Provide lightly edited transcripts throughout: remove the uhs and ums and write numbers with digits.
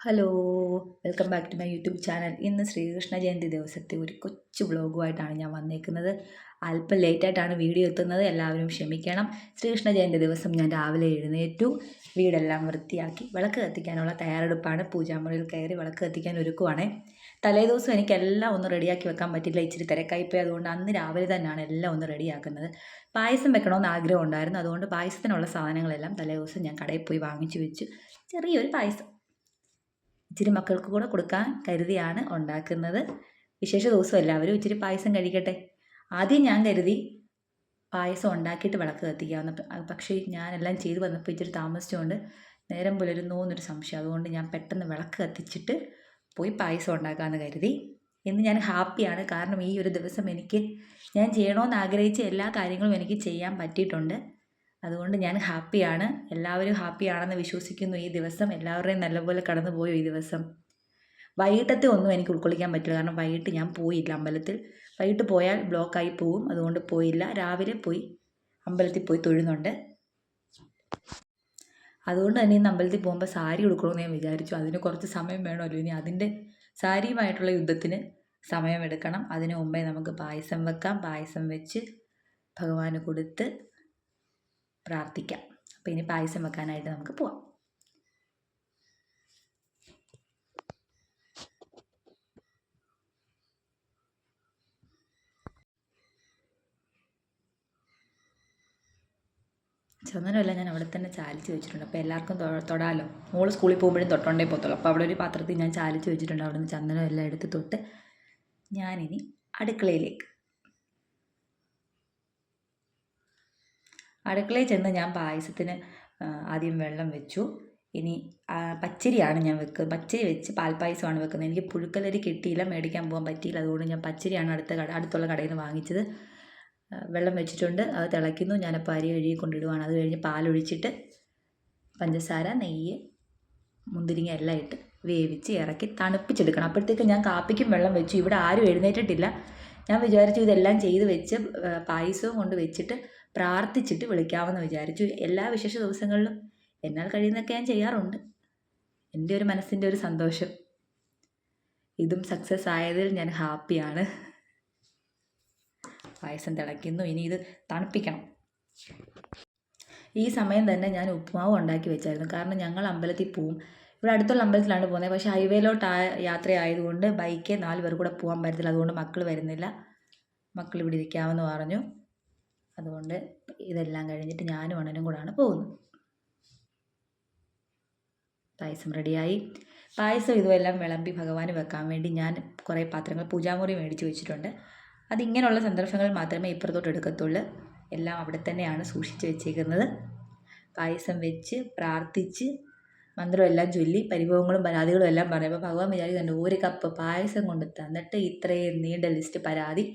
Hello, welcome back to my YouTube channel. ഇന്ന് ശ്രീകൃഷ്ണ ജയന്തി ദിവസത്തെ ഒരു കൊച്ചു വ്ളോഗുമായിട്ടാണ് ഞാൻ വന്നേക്കുന്നത്. അല്പം ലേറ്റായിട്ടാണ് വീഡിയോ എത്തുന്നത്, എല്ലാവരും ക്ഷമിക്കണം. ശ്രീകൃഷ്ണ ജയന്തി ദിവസം ഞാൻ രാവിലെ എഴുന്നേറ്റു, വീടെല്ലാം വൃത്തിയാക്കി വിളക്ക് കത്തിക്കാനുള്ള തയ്യാറെടുപ്പാണ്. പൂജാമുറിയിൽ കയറി വിളക്ക് കത്തിക്കാൻ ഒരുക്കുവാണേ. തലേദിവസം എനിക്കെല്ലാം ഒന്ന് റെഡിയാക്കി വെക്കാൻ പറ്റില്ല, ഇച്ചിരി തിരക്കായിപ്പോയി. അതുകൊണ്ട് അന്ന് രാവിലെ തന്നെയാണ് എല്ലാം ഒന്ന് റെഡിയാക്കുന്നത്. പായസം വെക്കണമെന്ന് ആഗ്രഹം ഉണ്ടായിരുന്നു, അതുകൊണ്ട് പായസത്തിനുള്ള സാധനങ്ങളെല്ലാം തലേദിവസം ഞാൻ കടയിൽ പോയി വാങ്ങിച്ചു വെച്ചു. ചെറിയൊരു പായസം ഇച്ചിരി മക്കൾക്ക് കൂടെ കൊടുക്കാൻ കരുതിയാണ് ഉണ്ടാക്കുന്നത്. വിശേഷ ദിവസം എല്ലാവരും ഇച്ചിരി പായസം കഴിക്കട്ടെ. ആദ്യം ഞാൻ കരുതി പായസം ഉണ്ടാക്കിയിട്ട് വിളക്ക് കത്തിക്കാമെന്ന്. പക്ഷേ ഞാനെല്ലാം ചെയ്ത് വന്നപ്പോൾ ഇച്ചിരി താമസിച്ചുകൊണ്ട് നേരം പുലരുന്നോ എന്നൊരു സംശയം. അതുകൊണ്ട് ഞാൻ പെട്ടെന്ന് വിളക്ക് കത്തിച്ചിട്ട് പോയി പായസം ഉണ്ടാക്കാമെന്ന് കരുതി. ഇന്ന് ഞാൻ ഹാപ്പിയാണ്, കാരണം ഈ ഒരു ദിവസം ഞാൻ ചെയ്യണമെന്ന് ആഗ്രഹിച്ച എല്ലാ കാര്യങ്ങളും എനിക്ക് ചെയ്യാൻ പറ്റിയിട്ടുണ്ട്. അതുകൊണ്ട് ഞാൻ ഹാപ്പിയാണ്. എല്ലാവരും ഹാപ്പിയാണെന്ന് വിശ്വസിക്കുന്നു. ഈ ദിവസം എല്ലാവരുടെയും നല്ലപോലെ കടന്നു പോയോ ഈ ദിവസം? വൈകിട്ടത്തെ ഒന്നും എനിക്ക് ഉൾക്കൊള്ളിക്കാൻ പറ്റില്ല, കാരണം വൈകിട്ട് ഞാൻ പോയില്ല അമ്പലത്തിൽ. വൈകിട്ട് പോയാൽ ബ്ലോക്കായി പോവും, അതുകൊണ്ട് പോയില്ല. രാവിലെ പോയി അമ്പലത്തിൽ പോയി തൊഴുന്നുണ്ട്. അതുകൊണ്ട് തന്നെ ഇന്ന് അമ്പലത്തിൽ പോകുമ്പോൾ സാരി ഉടുക്കണമെന്ന് ഞാൻ വിചാരിച്ചു. അതിന് കുറച്ച് സമയം വേണമല്ലോ. ഇനി അതിൻ്റെ സാരിയുമായിട്ടുള്ള യുദ്ധത്തിന് സമയമെടുക്കണം. അതിനു മുമ്പേ നമുക്ക് പായസം വെക്കാം. പായസം വെച്ച് ഭഗവാന് കൊടുത്ത് പ്രാർത്ഥിക്കാം. അപ്പോൾ ഇനി പായസം വെക്കാനായിട്ട് നമുക്ക് പോവാം. ചന്ദനമെല്ലാം ഞാൻ അവിടെ തന്നെ ചാലിച്ച് വെച്ചിട്ടുണ്ട്. അപ്പോൾ എല്ലാവർക്കും തൊടാലോ. മോള് സ്കൂളിൽ പോകുമ്പോഴും തൊട്ടോണ്ടേ പോകത്തുള്ളൂ. അപ്പോൾ അവിടെ ഒരു പാത്രത്തിൽ ഞാൻ ചാലിച്ച് വെച്ചിട്ടുണ്ട്. അവിടെ നിന്ന് ചന്ദനം എല്ലാം എടുത്ത് തൊട്ട് ഞാനിനി അടുക്കളയിലേക്ക്. അടുക്കളയിൽ ചെന്ന് ഞാൻ പായസത്തിന് ആദ്യം വെള്ളം വെച്ചു. ഇനി പച്ചരിയാണ് ഞാൻ വെക്കുന്നത്. പച്ചരി വെച്ച് പാൽപ്പായസമാണ് വെക്കുന്നത്. എനിക്ക് പുഴുക്കലരി കിട്ടിയില്ല, മേടിക്കാൻ പോകാൻ പറ്റിയില്ല. അതുകൊണ്ട് ഞാൻ പച്ചരിയാണ് അടുത്തുള്ള കടയിൽ നിന്ന് വാങ്ങിച്ചത്. വെള്ളം വെച്ചിട്ടുണ്ട്, അത് തിളയ്ക്കുന്നു. ഞാനപ്പോൾ അരി കഴുകി കൊണ്ടിടുവാണ്. അത് കഴിഞ്ഞ് പാലൊഴിച്ചിട്ട് പഞ്ചസാര, നെയ്യ്, മുന്തിരിങ്ങ എല്ലാം ഇട്ട് വേവിച്ച് ഇറക്കി തണുപ്പിച്ചെടുക്കണം. അപ്പോഴത്തേക്ക് ഞാൻ കാപ്പിക്കും വെള്ളം വെച്ചു. ഇവിടെ ആരും എഴുന്നേറ്റിട്ടില്ല. ഞാൻ വിചാരിച്ചു ഇതെല്ലാം ചെയ്ത് വെച്ച് പായസവും കൊണ്ട് വെച്ചിട്ട് പ്രാർത്ഥിച്ചിട്ട് വിളിക്കാമെന്ന് വിചാരിച്ചു. എല്ലാ വിശേഷ ദിവസങ്ങളിലും എന്നാൽ കഴിയുന്നതൊക്കെ ഞാൻ ചെയ്യാറുണ്ട്. എൻ്റെ ഒരു മനസ്സിൻ്റെ ഒരു സന്തോഷം. ഇതും സക്സസ് ആയതിൽ ഞാൻ ഹാപ്പിയാണ്. പായസം തിളയ്ക്കുന്നു, ഇനി ഇത് തണുപ്പിക്കണം. ഈ സമയം തന്നെ ഞാൻ ഉപ്പുമാവ് ഉണ്ടാക്കി വെച്ചായിരുന്നു. കാരണം ഞങ്ങൾ അമ്പലത്തിൽ പോവും. ഇവിടെ അടുത്തുള്ള അമ്പലത്തിലാണ് പോകുന്നത്. പക്ഷേ ഹൈവേയിലോട്ട് യാത്ര ആയതുകൊണ്ട് ബൈക്ക് 4 പേർ കൂടെ പോകാൻ പറ്റത്തില്ല. അതുകൊണ്ട് മക്കൾ വരുന്നില്ല. മക്കൾ ഇവിടെ ഇരിക്കാമെന്ന് പറഞ്ഞു. അതുകൊണ്ട് ഇതെല്ലാം കഴിഞ്ഞിട്ട് ഞാനും അണ്ണനും കൂടാണ് പോകുന്നത്. പായസം റെഡിയായി. പായസം ഇതുമെല്ലാം വിളമ്പി ഭഗവാന് വെക്കാൻ വേണ്ടി ഞാൻ കുറേ പാത്രങ്ങൾ പൂജാമുറി മേടിച്ച് വെച്ചിട്ടുണ്ട്. അതിങ്ങനെയുള്ള സന്ദർഭങ്ങളിൽ മാത്രമേ ഇപ്പുറത്തോട്ട് എടുക്കത്തുള്ളൂ. എല്ലാം അവിടെ തന്നെയാണ് സൂക്ഷിച്ച് വെച്ചേക്കുന്നത്. പായസം വെച്ച് പ്രാർത്ഥിച്ച് മന്ത്രമെല്ലാം ചൊല്ലി പരിഭവങ്ങളും പരാതികളും എല്ലാം പറഞ്ഞപ്പോൾ ഭഗവാൻ വിചാരിക്കുന്നുണ്ട്, ഒരു കപ്പ് പായസം കൊണ്ട് തന്നിട്ട് ഇത്രയും നീണ്ട ലിസ്റ്റ് പരാതി.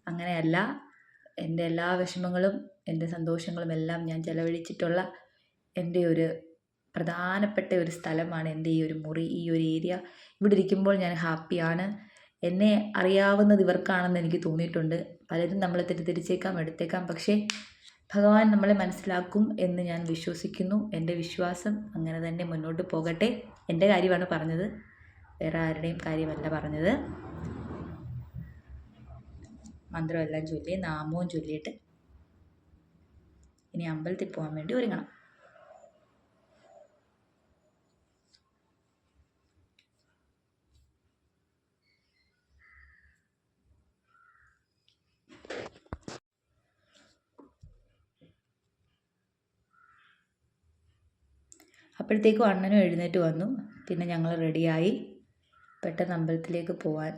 അങ്ങനെയല്ല, എൻ്റെ എല്ലാ വിഷമങ്ങളും എൻ്റെ സന്തോഷങ്ങളും എല്ലാം ഞാൻ ചെലവഴിച്ചിട്ടുള്ള എൻ്റെ ഒരു പ്രധാനപ്പെട്ട ഒരു സ്ഥലമാണ് എൻ്റെ ഈ ഒരു മുറി, ഈ ഒരു ഏരിയ. ഇവിടെ ഇരിക്കുമ്പോൾ ഞാൻ ഹാപ്പിയാണ്. എന്നെ അറിയാവുന്നത് ഇവർക്കാണെന്ന് എനിക്ക് തോന്നിയിട്ടുണ്ട്. പലരും നമ്മളെ തെറ്റിദ്ധരിച്ചേക്കാം, എടുത്തേക്കാം. പക്ഷേ ഭഗവാൻ നമ്മളെ മനസ്സിലാക്കും എന്ന് ഞാൻ വിശ്വസിക്കുന്നു. എൻ്റെ വിശ്വാസം അങ്ങനെ തന്നെ മുന്നോട്ട് പോകട്ടെ. എൻ്റെ കാര്യമാണ് പറഞ്ഞത്, വേറെ ആരുടെയും കാര്യമല്ല പറഞ്ഞത്. മന്ത്രമെല്ലാം ചൊല്ലി നാമവും ചൊല്ലിയിട്ട് ഇനി അമ്പലത്തിൽ പോകാൻ വേണ്ടി ഒരുങ്ങണം. അപ്പോഴത്തേക്കും അണ്ണനും എഴുന്നേറ്റ് വന്നു. പിന്നെ ഞങ്ങൾ റെഡിയായി പെട്ടെന്ന് അമ്പലത്തിലേക്ക് പോകാൻ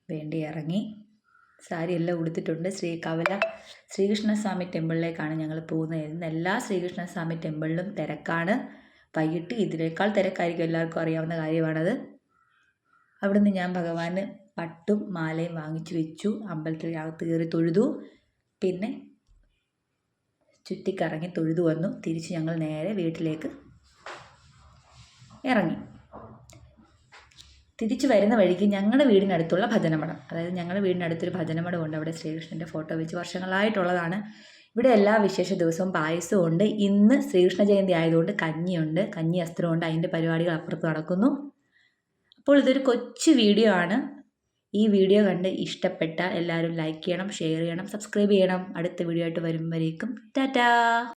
വേണ്ടി ഇറങ്ങി. സാരി എല്ലാം ഉടുത്തിട്ടുണ്ട്. ശ്രീകൃഷ്ണസ്വാമി ടെമ്പിളിലേക്കാണ് ഞങ്ങൾ പോകുന്നത്. ഇന്ന് എല്ലാ ശ്രീകൃഷ്ണസ്വാമി ടെമ്പിളിലും തിരക്കാണ്. വൈകിട്ട് ഇതിനേക്കാൾ തിരക്കായിരിക്കും, എല്ലാവർക്കും അറിയാവുന്ന കാര്യമാണത്. അവിടുന്ന് ഞാൻ ഭഗവാന് പട്ടും മാലയും വാങ്ങിച്ചു വെച്ചു. അമ്പലത്തിനകത്ത് കയറി തൊഴുതു. പിന്നെ ചുറ്റിക്കറങ്ങി തൊഴുതു വന്നു. തിരിച്ച് ഞങ്ങൾ നേരെ വീട്ടിലേക്ക് ഇറങ്ങി. തിരിച്ചു വരുന്ന വഴിക്ക് ഞങ്ങളുടെ വീടിനടുത്തുള്ള ഭജനമഠം, അതായത് ഞങ്ങളുടെ വീടിനടുത്തൊരു ഭജനമഠമുണ്ട്. അവിടെ ശ്രീകൃഷ്ണൻ്റെ ഫോട്ടോ വെച്ച് വർഷങ്ങളായിട്ടുള്ളതാണ്. ഇവിടെ എല്ലാ വിശേഷ ദിവസവും പായസവും ഉണ്ട്. ഇന്ന് ശ്രീകൃഷ്ണ ജയന്തി ആയതുകൊണ്ട് കഞ്ഞിയുണ്ട്, കഞ്ഞി അസ്ത്രമുണ്ട്, അതിൻ്റെ പരിപാടികൾ അപ്പുറത്ത് നടക്കുന്നു. അപ്പോൾ ഇതൊരു കൊച്ചു വീഡിയോ ആണ്. ഈ വീഡിയോ കണ്ട് ഇഷ്ടപ്പെട്ടാൽ എല്ലാവരും ലൈക്ക് ചെയ്യണം, ഷെയർ ചെയ്യണം, സബ്സ്ക്രൈബ് ചെയ്യണം. അടുത്ത വീഡിയോ ആയിട്ട് വരും വരേക്കും ടാറ്റാ.